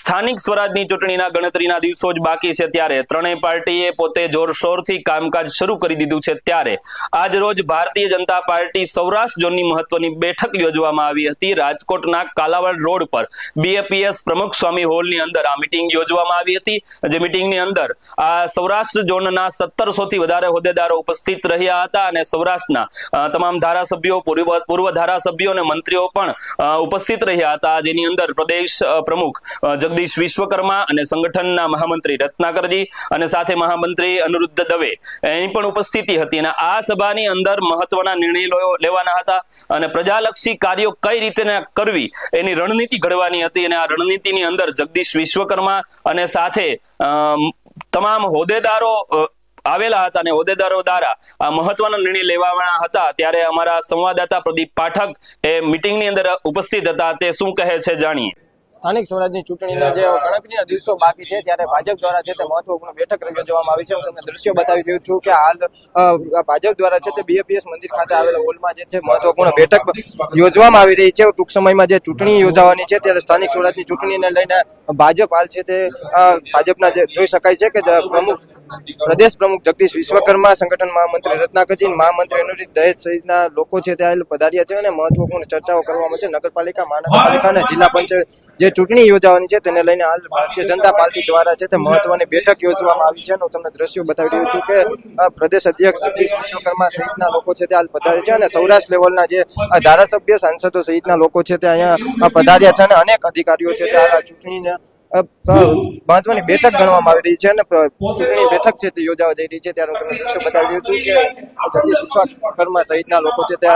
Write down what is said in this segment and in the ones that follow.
સ્થાનિક સ્વરાજની ચૂંટણીના ગણતરીના દિવસો જ બાકી છે ત્યારે ત્રણેય પાર્ટીએ પોતે જોરશોરથી કામકાજ શરૂ કરી દીધું છે ત્યારે આજ રોજ ભારતીય જનતા પાર્ટી સૌરાષ્ટ્ર ઝોનની મહત્વની બેઠક યોજવામાં આવી હતી। રાજકોટના કાલાવાડ રોડ પર બીએપીએસ પ્રમુખ સ્વામી હોલની અંદર આ મીટિંગ યોજવામાં આવી હતી। જે મીટિંગની અંદર આ સૌરાષ્ટ્ર ઝોનના 1700 થી વધારે હોદ્દેદારો ઉપસ્થિત રહ્યા હતા અને સૌરાષ્ટ્રના તમામ ધારાસભ્યો, પૂર્વ ધારાસભ્યો અને મંત્રીઓ પણ ઉપસ્થિત રહ્યા હતા। જેની અંદર પ્રદેશ પ્રમુખ જગદીશ વિશ્વકર્મા અને સંગઠનના મહામંત્રી રત્નાકરજી અને સાથે મહામંત્રી અનિરુદ્ધ દવે એની પણ ઉપસ્થિતિ હતી અને આ સભાની અંદર મહત્વના નિર્ણયો લેવાના હતા અને પ્રજાલક્ષી કાર્યો કઈ રીતે કરવી એની રણનીતિ ઘડવાની હતી અને આ રણનીતિની અંદર જગદીશ વિશ્વકર્મા અને સાથે તમામ હોદ્દેદારો આવેલા હતા અને હોદ્દેદારો દ્વારા આ મહત્વનો નિર્ણય લેવાના હતા। ત્યારે અમારા સંવાદદાતા પ્રદીપ પાઠક એ મીટિંગની અંદર ઉપસ્થિત હતા, તે શું કહે છે જાણીએ। સ્થાનિક સ્વરાજની ચૂંટણીના જે ગણતરીના દિવસો બાકી છે ત્યારે ભાજપ દ્વારા છે તે મહત્વપૂર્ણ બેઠક યોજવામાં આવી છે। હું તમને દ્રશ્યો બતાવી રહ્યો છું કે હાલ ભાજપ દ્વારા છે તે બીએપીએસ મંદિર ખાતે આવેલા હોલમાં જે છે મહત્વપૂર્ણ બેઠક યોજવામાં આવી રહી છે। ટૂંક સમયમાં જે ચૂંટણી યોજાવાની છે ત્યારે સ્થાનિક સ્વરાજની ચૂંટણીને લઈને ભાજપ હાલ છે તે ભાજપના જે જોઈ શકાય છે કે પ્રદેશ પ્રમુખ જગદીશ વિશ્વકર્મા, સંગઠન મહામંત્રી રત્નાકરજી, મહામંત્રી અનિરુદ્ધ દવે સહિતના લોકો છે તે પધાર્યા છે અને મહત્વપૂર્ણ ચર્ચાઓ કરવામાં છે। નગરપાલિકા, મહાનગરપાલિકા અને જિલ્લા પંચાયત જે ચૂંટણી યોજાવાની છે તેને લઈને હાલ ભારતીય જનતા પાર્ટી દ્વારા છે તે મહત્વની બેઠક યોજવામાં આવી છે। હું તમને દ્રશ્યો બતાવી રહ્યો છું કે પ્રદેશ અધ્યક્ષ જગદીશ વિશ્વકર્મા સહિતના લોકો છે તે હાલ પધારે છે અને સૌરાષ્ટ્ર લેવલના જે ધારાસભ્ય, સાંસદો સહિતના લોકો છે તે અહીંયા પધાર્યા છે અને અનેક અધિકારીઓ છે તે હાલ આ ચૂંટણીને મહત્વની બેઠક ગણવામાં આવી રહી છે અને ચૂંટણી બેઠક છે તે યોજાવા જઈ રહી છે। ત્યારે હું તમને દ્રશ્યો બતાવી રહ્યો છું કે જગદીશ વિશ્વકર્મા સહિતના લોકો છે તે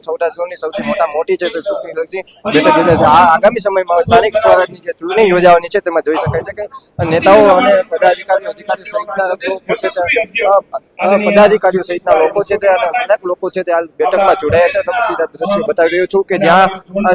સૌરાષ્ટ્ર ઝોનની સૌથી મોટી છે તે ચૂંટણી લક્ષી બેઠક યોજાય છે। આ આગામી સમયમાં સ્થાનિક સ્વરાજની જે ચૂંટણી યોજાવાની છે તેમાં જોઈ શકાય છે કે નેતાઓ અને પદાધિકારીઓ સહિતના લોકો છે પદાધિકારીઓ સહિતના લોકો છે તે અને અનેક લોકો છે તે હાલ બેઠકમાં જોડાયા છે। તમે સીધા દ્રશ્યો બતાવી રહ્યો છું કે જ્યાં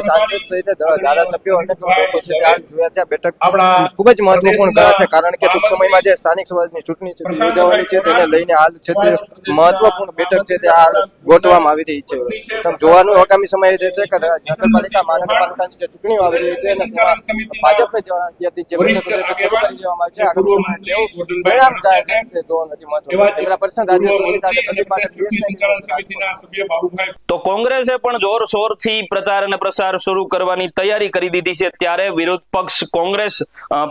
સાંસદ સહિત ધારાસભ્યો અને લોકો છે તે હાલ જોયા છે। બેઠક ખૂબ જ મહત્વપૂર્ણ ગણાશે કારણ કે ટૂંક સમયમાં જે સ્થાનિક સ્વરાજની ચૂંટણી છે યોજાવાની છે તેને લઈને હાલ છે તે મહત્વપૂર્ણ બેઠક છે તે હાલ ગોઠવવામાં આવી રહી છે। તમે જોવાનું આગામી સમય રહેશે કે નગરપાલિકા, મહાનગરપાલિકાની જે ચૂંટણીઓ આવી રહી છે અને ભાજપ અત્યારથી જે બેઠકો છે તે શરૂ કરી દેવામાં આવે છે। આગામી સમયમાં કેવું પરિણામ થાય છે તે જોવાનું નથી મહત્વનું। કેમેરા પર્સન રાજેશ જોશી સાથે પ્રદીપ પાઠક। તો કોંગ્રેસે પણ જોરશોરથી પ્રચાર અને પ્રસાર શરૂ કરવાની તૈયારી કરી દીધી છે ત્યારે વિરોધ પક્ષ કોંગ્રેસ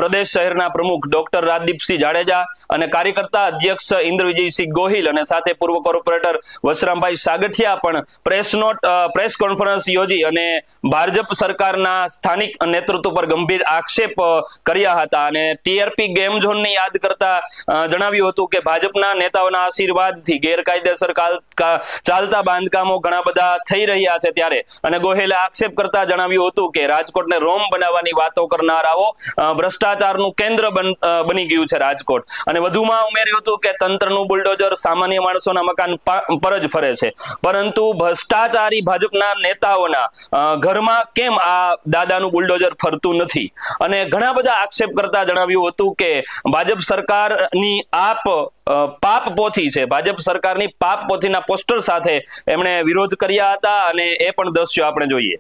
પ્રદેશ શહેરના પ્રમુખ ડોક્ટર રાજદીપસિંહ જાડેજા અને કાર્યકર્તા અધ્યક્ષ ઇન્દ્રવિજયસિંહ ગોહિલ અને સાથે પૂર્વ કોર્પોરેટર વશરામભાઈ સાગઠિયા પણ પ્રેસ કોન્ફરન્સ યોજી અને ભાજપ સરકારના સ્થાનિક નેતૃત્વ પર ગંભીર આક્ષેપ કર્યા હતા અને ટીઆરપી ગેમ ઝોનને યાદ કરતા જણાવ્યું હતું કે ભાજપના નેતાઓના આશીર્વાદથી ગેરકાયદેસર ચાલતા બાંધકામો ઘણા બધા થઈ રહ્યા છે ત્યારે અને ગોહિલે આક્ષેપ કરતા જણાવ્યું હતું કે રાજકોટને રોમ બનાવવાની વાતો કરનારાઓ ભ્રષ્ટાચારનું કેન્દ્ર બની ગયું છે રાજકોટ અને વધુમાં ઉમેર્યું હતું કે તંત્રનું બુલડોઝર સામાન્ય માણસોના મકાન પર જ ફરે છે પરંતુ ભ્રષ્ટાચારી ભાજપના નેતાઓના ઘરમાં કેમ આ દાદાનું બુલડોઝર ફરતું નથી અને ઘણા બધા આક્ષેપ કરતા જણાવ્યું હતું કે ભાજપ સરકારની પાપ પોથી છે, ભાજપ સરકારની પાપ પોથીના પોસ્ટર સાથે એમણે વિરોધ કર્યા હતા અને એ પણ દ્રશ્યો આપણે જોઈએ।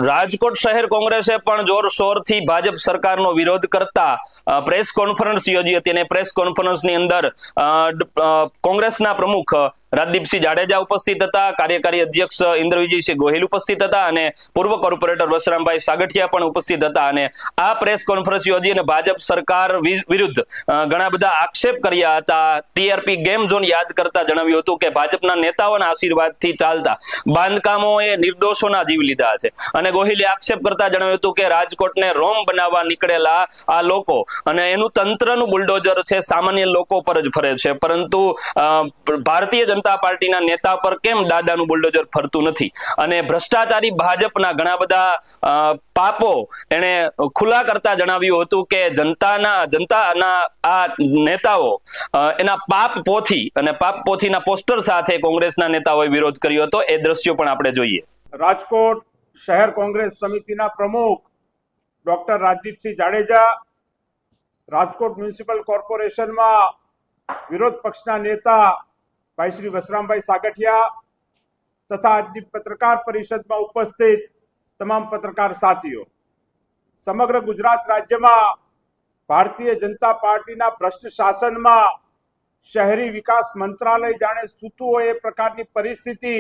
રાજકોટ શહેર કોંગ્રેસે પણ જોરશોરથી ભાજપ સરકારનો વિરોધ કરતા પ્રેસ કોન્ફરન્સ યોજી હતી અને પ્રેસ કોન્ફરન્સની અંદર કોંગ્રેસના પ્રમુખ રાજદીપસિંહ જાડેજા ઉપસ્થિત હતા, કાર્યકારી અધ્યક્ષ ઇન્દ્રવિજયસિંહ ગોહિલ ઉપસ્થિત હતા અને પૂર્વ કોર્પોરેટર વશરામભાઈ સાગઠિયા પણ ઉપસ્થિત હતા અને આ પ્રેસ કોન્ફરન્સ યોજી અને ભાજપ સરકાર વિરુદ્ધ ઘણા બધા આક્ષેપ કર્યા હતા। ટીઆરપી ગેમ ઝોન યાદ કરતા જણાવ્યું હતું કે ભાજપના નેતાઓના આશીર્વાદથી ચાલતા બાંધકામોએ નિર્દોષોના જીવ લીધા છે અને ગોહિલે આક્ષેપ કરતા જણાવ્યું હતું કે રાજકોટને રોમ બનાવવા નીકળેલા આ લોકો અને એનું તંત્રનું બુલડોઝર છે સામાન્ય લોકો પર જ ફરે છે પરંતુ ભારતીય જનતા પાર્ટીના નેતા પર કેમ દાદાનું બુલડોઝર ફરતું નથી અને ભ્રષ્ટાચારી ભાજપના ઘણા બધા પાપો એને ખુલ્લા કરતા જણાવ્યું હતું કે જનતાના આ નેતાઓ એના પાપ પોથી અને પાપ પોથીના પોસ્ટર સાથે કોંગ્રેસના નેતાઓએ વિરોધ કર્યો હતો। એ દ્રશ્યો પણ આપણે જોઈએ। રાજકોટ શહેર કોંગ્રેસ સમિતિના પ્રમુખ ડોક્ટર રાજદીપસિંહ જાડેજા, રાજકોટ મ્યુનિસિપલ કોર્પોરેશનમાં વિરોધ પક્ષના નેતા ભાઈ શ્રી વસરામભાઈ સાગઠિયા તથા આજની પત્રકાર પરિષદમાં ઉપસ્થિત તમામ પત્રકાર સાથીઓ, સમગ્ર ગુજરાત રાજ્યમાં ભારતીય જનતા પાર્ટીના ભ્રષ્ટ શાસનમાં શહેરી વિકાસ મંત્રાલય જાણે સૂતું હોય એ પ્રકારની પરિસ્થિતિ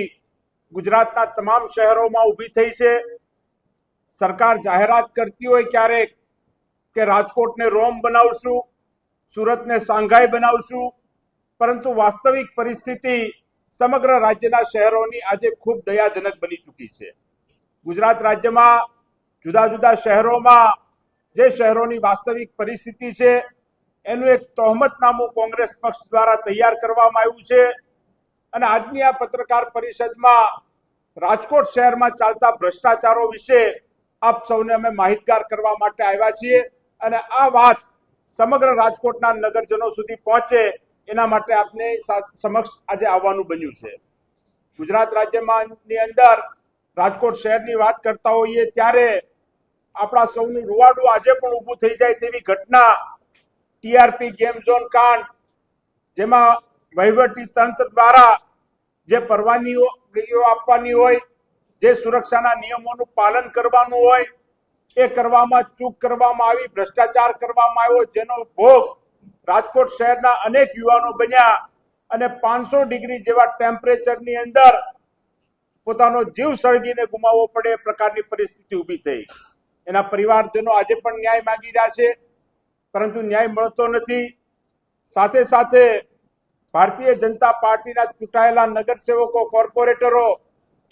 ગુજરાતના તમામ શહેરોમાં ઊભી થઈ છે. સરકાર જાહેરાત કરતી હોય ક્યારેક કે રાજકોટને રોમ બનાવશું, સુરતને સાંઘાઈ બનાવશું, પરંતુ વાસ્તવિક પરિસ્થિતિ સમગ્ર રાજ્યના શહેરોની આજે ખૂબ દયાજનક બની ચૂકી છે. ગુજરાત રાજ્યમાં જુદા જુદા શહેરોમાં જે શહેરોની વાસ્તવિક પરિસ્થિતિ છે એનું એક તહોમતનામું કોંગ્રેસ પક્ષ દ્વારા તૈયાર કરવામાં આવ્યું છે અને આજની આ પત્રકાર પરિષદમાં રાજકોટ શહેરમાં ચાલતા ભ્રષ્ટાચારો વિશે આપ સૌને અમે માહિતગાર કરવા માટે આવ્યા છીએ અને આ વાત સમગ્ર રાજકોટના નગરજનો સુધી પહોંચે એના માટે આપને સમક્ષ આજે આવવાનું બન્યું છે. ગુજરાત રાજ્યમાં ની અંદર રાજકોટ શહેરની વાત કરતા હોઈએ ત્યારે આપણા સૌનું રૂવાડું આજે પણ ઊભું થઈ જાય તેવી ઘટના ટીઆરપી ગેમ ઝોન કાંડ, જેમાં વહીવટી તંત્ર દ્વારા જે પરવાનગીઓ આપવાની હોય, જે સુરક્ષાના નિયમોનું પાલન કરવાનું હોય એ કરવામાં ચૂક કરવામાં આવી, ભ્રષ્ટાચાર કરવામાં આવ્યો, જેનો ભોગ રાજકોટ શહેરના અનેક યુવાનો બન્યા અને 500 ડિગ્રી જેવા ટેમ્પરેચરની અંદર પોતાનો જીવ સળગીને ગુમાવવો પડે એ પ્રકારની પરિસ્થિતિ ઊભી થઈ. એના પરિવારજનો આજે પણ ન્યાય માંગી રહ્યા છે, પરંતુ ન્યાય મળતો નથી. સાથે સાથે ભારતીય જનતા પાર્ટીના ચૂંટાયેલા નગરસેવકો, કોર્પોરેટરો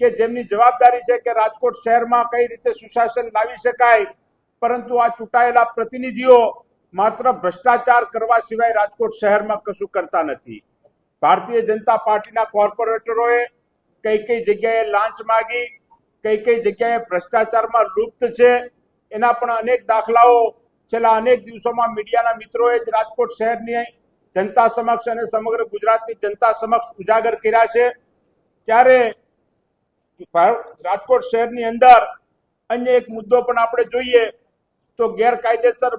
કે જેમની જવાબદારી છે કે રાજકોટ શહેરમાં કઈ રીતે સુશાસન લાવી શકાય, પરંતુ આ ચૂંટાયેલા પ્રતિનિધિઓ માત્ર ભ્રષ્ટાચાર કરવા સિવાય રાજકોટ શહેરમાં કશું કરતા નથી. ભારતીય જનતા પાર્ટીના કોર્પોરેટરોએ કઈ કઈ જગ્યાએ લાંચ માગી, કઈ કઈ જગ્યાએ ભ્રષ્ટાચારમાં લુપ્ત છે એના પણ અનેક દાખલાઓ છેલ્લા અનેક દિવસોમાં મીડિયાના મિત્રોએ જ રાજકોટ શહેરની જનતા સમક્ષ અને સમગ્ર ગુજરાતની જનતા સમક્ષ ઉજાગર કર્યા છે. ત્યારે રાજકોટ શહેરની અંદર અન્ય એક મુદ્દો પણ આપણે જોઈએ તો ગેરકાયદેસર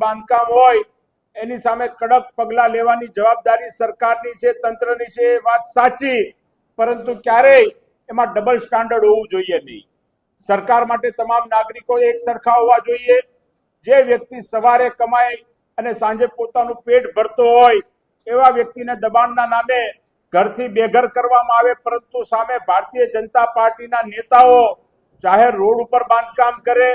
બાંધકામ હોય એની સામે કડક પગલાં લેવાની જવાબદારી સરકારની છે, તંત્રની છે, એ વાત સાચી, પરંતુ ક્યારેય એમાં ડબલ સ્ટાન્ડર્ડ હોવું જોઈએ નહીં. સરકાર માટે તમામ નાગરિકો એક સરખા હોવા જોઈએ. જે વ્યક્તિ સવારે કમાય અને સાંજે પોતાનું પેટ ભરતો હોય એવા વ્યક્તિને દબાણના નામે ઘરથી બેઘર કરવામાં આવે, પરંતુ સામે ભારતીય જનતા પાર્ટીના નેતાઓ જાહેર રોડ ઉપર બાંધકામ કરે,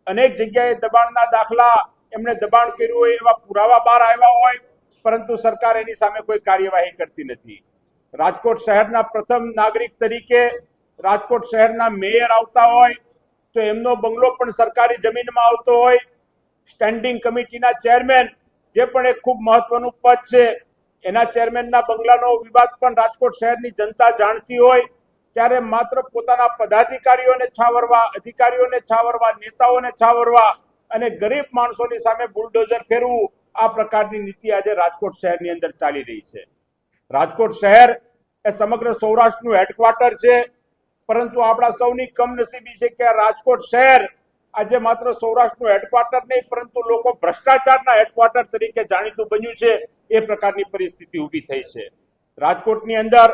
અનેક જગ્યાએ દબાણના દાખલા એમણે દબાણ કર્યું હોય એવા પુરાવા બહાર આવ્યા હોય, પરંતુ સરકાર એની સામે કોઈ કાર્યવાહી કરતી નથી. રાજકોટ શહેરના પ્રથમ નાગરિક તરીકે રાજકોટ શહેરના મેયર આવતા હોય તો એમનો બંગલો પણ સરકારી જમીનમાં આવતો હોય. સ્ટેન્ડિંગ કમિટીના ચેરમેન, જે પણ એક ખૂબ મહત્વનું પદ છે, એના ચેરમેનના બંગલાનો વિવાદ પણ રાજકોટ શહેરની જનતા જાણતી હોય, ત્યારે માત્ર પોતાના પદાધિકારીઓને છાવરવા, અધિકારીઓને છાવરવા, નેતાઓને છાવરવા અને ગરીબ માણસોની સામે બુલડોઝર ફેરવું, આ પ્રકારની નીતિ આજે રાજકોટ શહેરની અંદર ચાલી રહી છે. રાજકોટ શહેર એ સમગ્ર સૌરાષ્ટ્રનું હેડક્વાર્ટર છે, પરંતુ આપણા સૌની કમનસીબી છે કે રાજકોટ શહેર આજે માત્ર સૌરાષ્ટ્રનું હેડક્વાર્ટર નહીં, પરંતુ લોકો ભ્રષ્ટાચારના હેડક્વાર્ટર તરીકે જાણીતું બન્યું છે. એ પ્રકારની પરિસ્થિતિ ઊભી થઈ છે. રાજકોટની અંદર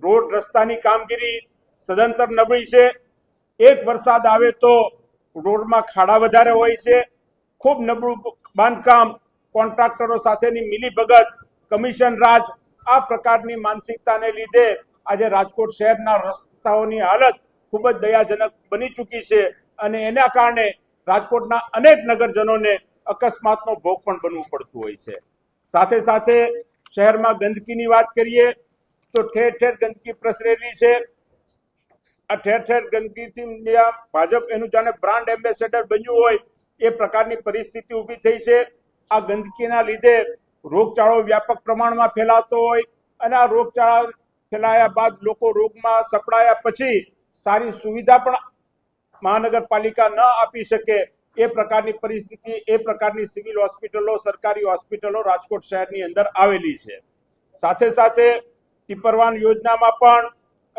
રોડ રસ્તાની કામગીરી સદંતર નબળી છે. એક વરસાદ આવે તો રોડમાં ખાડા વધારે હોય છે, ખૂબ નબળું બાંધકામ, કોન્ટ્રાક્ટરો સાથેની મિલીભગત, કમિશન રાજ, આ પ્રકારની માનસિકતાને લીધે આજે રાજકોટ શહેરના રસ્તાઓની હાલત ખૂબ જ દયાજનક બની ચૂકી છે અને એના કારણે રાજકોટના અનેક નગરજનોને અકસ્માતનો ભોગ પણ બનવું પડતું હોય છે. સાથે સાથે શહેરમાં ગંદકીની વાત કરીએ તો ઠેર ઠેર ગંદકી પ્રસરેલી છે. આ ઠેર ઠેર ગંદકીથી ભાજપ એનું જાણે બ્રાન્ડ એમ્બેસેડર બન્યું હોય એ પ્રકારની પરિસ્થિતિ ઊભી થઈ છે. આ ગંદકીના લીધે રોગચાળો વ્યાપક પ્રમાણમાં ફેલાતો હોય અને આ રોગચાળા ફેલાયા બાદ લોકો રોગમાં સપડાયા પછી સારી સુવિધા પણ મહાનગરપાલિકા ન આપી શકે એ પ્રકારની પરિસ્થિતિ, એ પ્રકારની સિવિલ હોસ્પિટલો, સરકારી હોસ્પિટલો રાજકોટ શહેરની અંદર આવેલી છે. સાથે સાથે ટીપરવાન યોજનામાં પણ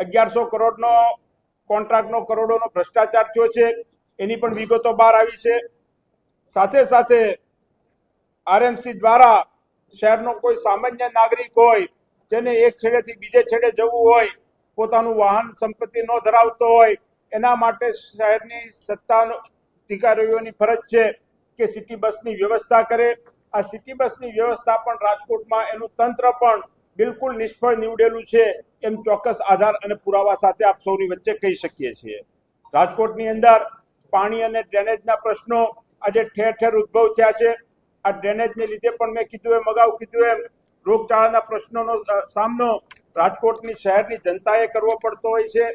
1100 કરોડનો કોન્ટ્રાક્ટનો કરોડોનો ભ્રષ્ટાચાર થયો છે, એની પણ વિગતો બહાર આવી છે. સાથે સાથે આરએમસી દ્વારા શહેરનો કોઈ સામાન્ય નાગરિક હોય જેને એક છેડેથી બીજે છેડે જવું હોય, પોતાનું વાહન સંપત્તિ ન ધરાવતો હોય, એના માટે શહેરની સત્તા અધિકારીઓની ફરજ છે કે સિટી બસની વ્યવસ્થા કરે. આ સિટી બસની વ્યવસ્થા પણ રાજકોટમાં એનું તંત્ર પણ બિલકુલ નિષ્ફળ નીવડેલું છે એમ ચોક્કસ આધાર અને પુરાવા સાથે આપ સૌની વચ્ચે કહી શકીએ છીએ. રાજકોટની અંદર પાણી અને ડ્રેનેજના પ્રશ્નો આજે ઠેર ઠેર ઉદ્ભવ થયા છે. આ ડ્રેનેજને લીધે પણ મેં કીધું એમ, અગાઉ કીધું એમ, રોગચાળાના પ્રશ્નોનો સામનો રાજકોટની શહેરની જનતાએ કરવો પડતો હોય છે.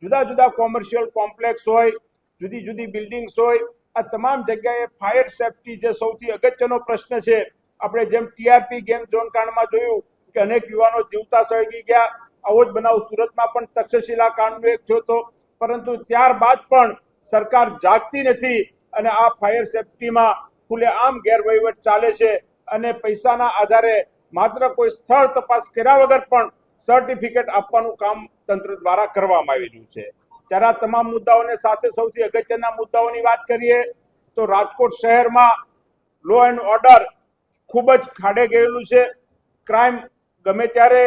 જુદા જુદા કોમર્શિયલ કોમ્પ્લેક્સ હોય, જુદી જુદી બિલ્ડિંગ્સ હોય, આ તમામ જગ્યાએ ફાયર સેફટી જે સૌથી અગત્યનો પ્રશ્ન છે. આપણે જેમ ટીઆરપી ગેમ ઝોન કાંડમાં જોયું કે અનેક યુવાનો જીવતા સળગી ગયા, આવો જ બનાવ સુરતમાં પણ તક્ષશિલા કાંડનો એક થયો હતો. પરંતુ ત્યારબાદ પણ સરકાર જાગતી નથી અને આ ફાયર સેફટીમાં ખુલ્લેઆમ ગેરવહીવટ ચાલે છે અને પૈસાના આધારે માત્ર કોઈ સ્થળ તપાસ કર્યા વગર પણ સર્ટિફિકેટ આપવાનું કામ તંત્ર દ્વારા કરવામાં આવી રહ્યું છે. ત્યારે આ તમામ મુદ્દાઓને સાથે સૌથી અગત્યના મુદ્દાઓની વાત કરીએ તો રાજકોટ શહેરમાં લો એન્ડ ઓર્ડર ખૂબ જ ખાડે ગયેલું છે. ક્રાઇમ ગમે ત્યારે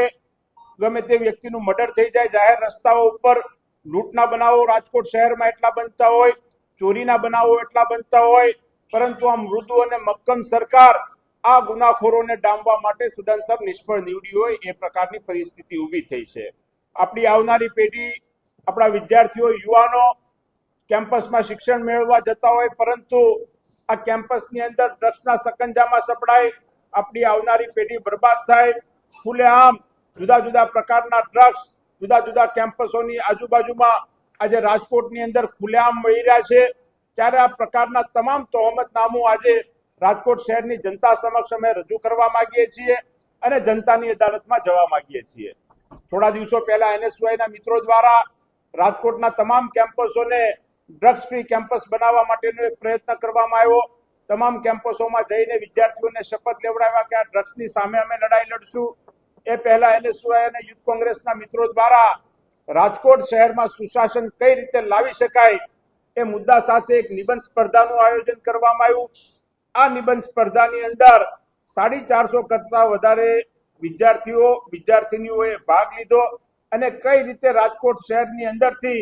ગમે તે વ્યક્તિનું મર્ડર થઈ જાય, જાહેર રસ્તાઓ ઉપર લૂંટના બનાવો રાજકોટ શહેરમાં એટલા બનતા હોય, ચોરીના બનાવો એટલા બનતા હોય, પરંતુ આ મૃદુ અને મક્કમ સરકાર આ ગુનાખોરોને ડામવા માટે સદંતર નિષ્ફળ નીવડી હોય એ પ્રકારની પરિસ્થિતિ ઊભી થઈ છે. આપણી આવનારી પેઢી, આપણા વિદ્યાર્થીઓ, યુવાનો કેમ્પસમાં શિક્ષણ મેળવવા જતા હોય, પરંતુ આ કેમ્પસની અંદર ડ્રગ્સના સકંજામાં સપડાય, આપણી આવનારી પેઢી બરબાદ થાય. ખુલ્લેઆમ જુદા જુદા પ્રકારના ડ્રગ્સ જુદા જુદા કેમ્પસોની આજુબાજુમાં આજે રાજકોટની અંદર ખુલ્લેઆમ મળી રહ્યા છે. ત્યારે આ પ્રકારના તમામ તહોમતનામું આજે રાજકોટ શહેરની જનતા સમક્ષ અમે રજૂ કરવા માંગીએ છીએ અને જનતાની અદાલતમાં જવા માંગીએ છીએ. થોડા દિવસો પહેલા એનએસયુઆઈના મિત્રો દ્વારા રાજકોટના તમામ કેમ્પસોને ડ્રગ્સ ફ્રી કેમ્પસ બનાવવા માટેનો એક પ્રયત્ન કરવામાં આવ્યો. તમામ કેમ્પસોમાં જઈને વિદ્યાર્થીઓને શપથ લેવડાવ્યા કે આ ડ્રગ્સની સામે અમે લડાઈ લડશું. એ પહેલા એનએસયુઆઈ અને યુથ કોંગ્રેસના મિત્રો દ્વારા રાજકોટ શહેરમાં સુશાસન કઈ રીતે લાવી શકાય એ મુદ્દા સાથે એક નિબંધ સ્પર્ધાનું આયોજન કરવામાં આવ્યું. આ નિબંધ સ્પર્ધાની અંદર 450 કરતા વધારે વિદ્યાર્થીનીઓએ ભાગ લીધો અને કઈ રીતે રાજકોટ શહેરની અંદરથી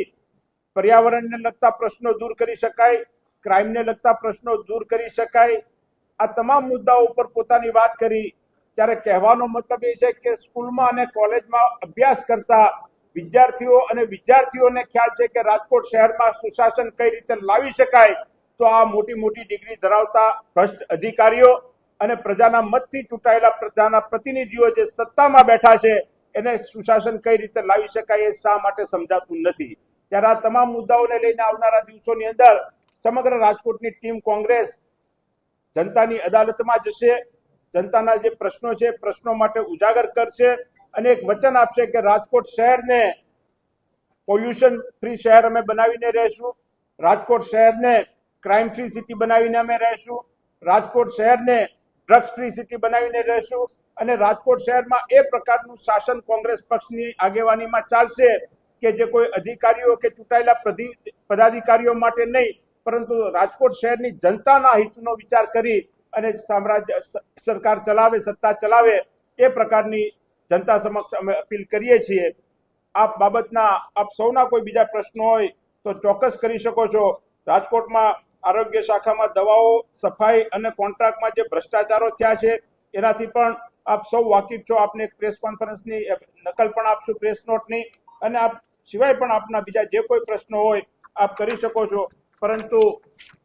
પર્યાવરણને લગતા પ્રશ્નો દૂર કરી શકાય, ક્રાઇમને લગતા પ્રશ્નો દૂર કરી શકાય, આ તમામ મુદ્દાઓ ઉપર પોતાની વાત કરી. ત્યારે કહેવાનો મતલબ એ છે કે સ્કૂલમાં અને કોલેજમાં અભ્યાસ કરતા વિદ્યાર્થીઓ અને વિદ્યાર્થીઓને ખ્યાલ છે કે રાજકોટ શહેરમાં સુશાસન કઈ રીતે લાવી શકાય, તો આ મોટી મોટી ડિગ્રી ધરાવતા ભ્રષ્ટ અધિકારીઓ અને પ્રજાના મતથી ચૂંટાયેલા પ્રજાના પ્રતિનિધિઓ જે સત્તામાં બેઠા છે એને સુશાસન કઈ રીતે લાવી શકાય એ શા માટે સમજાતું નથી. ત્યારે આ તમામ મુદ્દાઓને લઈને આવનારા દિવસોની અંદર સમગ્ર રાજકોટની ટીમ કોંગ્રેસ જનતાની અદાલતમાં જશે, જનતાના જે પ્રશ્નો છે પ્રશ્નો માટે ઉજાગર કરશે અને એક વચન આપશે કે રાજકોટ શહેરને પોલ્યુશન ફ્રી શહેર અમે બનાવીને રહેશું, રાજકોટ શહેરને ક્રાઇમ ફ્રી સિટી બનાવીને અમે રહેશું, રાજકોટ શહેરને ડ્રગ્સ ફ્રી સિટી બનાવીને રહેશું અને રાજકોટ શહેરમાં એ પ્રકારનું શાસન કોંગ્રેસ પક્ષની આગેવાનીમાં ચાલશે કે જે કોઈ અધિકારીઓ કે ચૂંટાયેલા પદાધિકારીઓ માટે નહીં, પરંતુ રાજકોટ શહેરની જનતાના હિતનો વિચાર કરી અને સરકાર ચલાવે, સત્તા ચલાવે એ પ્રકારની જનતા સમક્ષ અમે અપીલ કરીએ છીએ. આ બાબતના આપ સૌના કોઈ બીજા પ્રશ્નો હોય તો ચોક્કસ કરી શકો છો. રાજકોટમાં આરોગ્ય શાખામાં દવાઓ, સફાઈ અને કોન્ટ્રાક્ટમાં જે ભ્રષ્ટાચારો થયા છે એનાથી પણ આપ સૌ વાકેફ છો. આપને એક પ્રેસ કોન્ફરન્સની નકલ પણ આપશું, પ્રેસ નોટની, અને આપ સિવાય પણ આપના બીજા જે કોઈ પ્રશ્નો હોય આપ કરી શકો છો. પરંતુ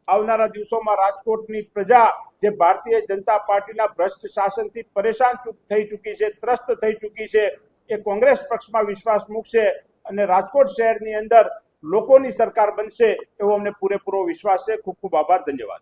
આવનારા દિવસોમાં રાજકોટની પ્રજા જે ભારતીય જનતા પાર્ટીના ભ્રષ્ટ શાસનથી પરેશાન થઈ ચૂકી છે, ત્રસ્ત થઈ ચૂકી છે, એ કોંગ્રેસ પક્ષમાં વિશ્વાસ મૂકશે અને રાજકોટ શહેરની અંદર લોકોની સરકાર બનશે એવો અમને પૂરેપૂરો વિશ્વાસ છે. ખૂબ ખૂબ આભાર, ધન્યવાદ.